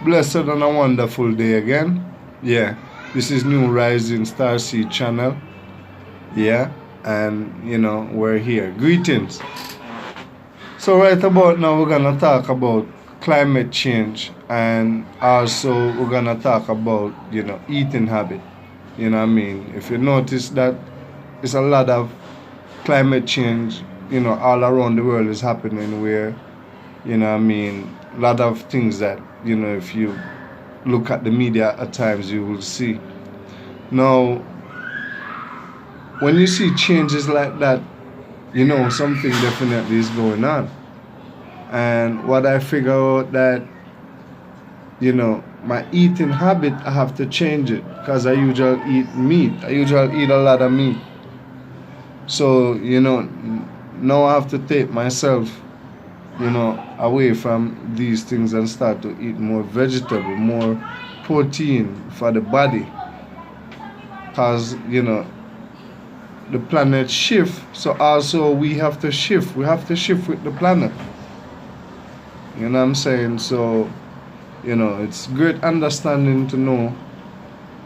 Blessed and a wonderful day again. Yeah, this is New Rising Star Seed channel. Yeah, and we're here. Greetings. So right about now we're gonna talk about climate change, and also we're gonna talk about eating habit. What I mean, if you notice that it's a lot of climate change, all around the world is happening where what I mean, a lot of things that if you look at the media at times you will see. Now, when you see changes like that, something definitely is going on. And what I figure out that, my eating habit, I have to change it because I usually eat meat. I usually eat a lot of meat. So, now I have to take myself, away from these things and start to eat more vegetable, more protein for the body. Because, the planet shift, so also we have to shift. We have to shift with the planet. You know what I'm saying? So, it's great understanding to know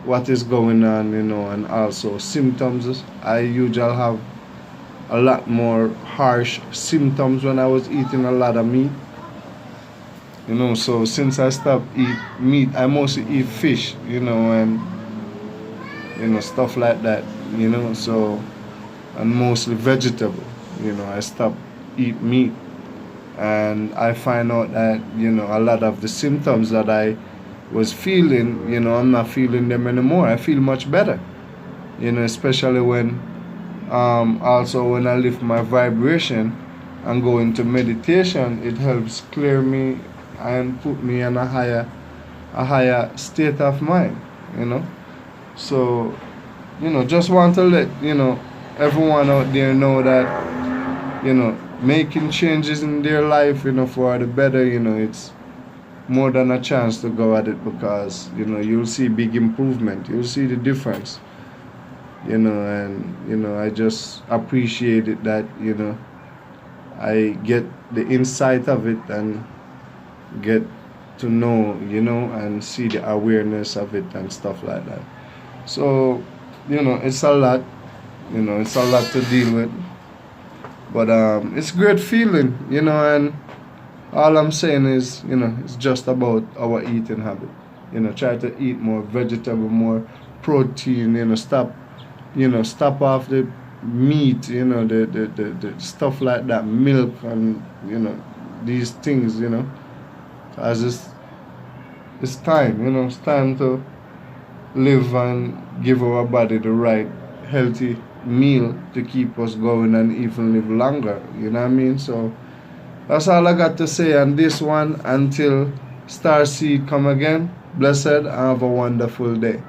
what is going on, and also symptoms. I usually have a lot more harsh symptoms when I was eating a lot of meat. So since I stopped eat meat, I mostly eat fish, and stuff like that, so and mostly vegetable. I stopped eat meat, and I find out that a lot of the symptoms that I was feeling, I'm not feeling them anymore. I feel much better, especially when also when I lift my vibration and go into meditation. It helps clear me and put me in a higher state of mind, so just want to let everyone out there know that making changes in their life for the better. It's more than a chance to go at it, because you'll see big improvement, you'll see the difference, and I just appreciate it that I get the insight of it and get to know, and see the awareness of it and stuff like that. So, it's a lot, it's a lot to deal with. But it's great feeling, and all I'm saying is, it's just about our eating habit. Try to eat more vegetable, more protein, stop off the meat, the stuff like that, milk and, these things, as it's time, it's time to live and give our body the right healthy meal to keep us going and even live longer. You know what I mean? So that's all I got to say on this one. Until Starseed come again, blessed and have a wonderful day.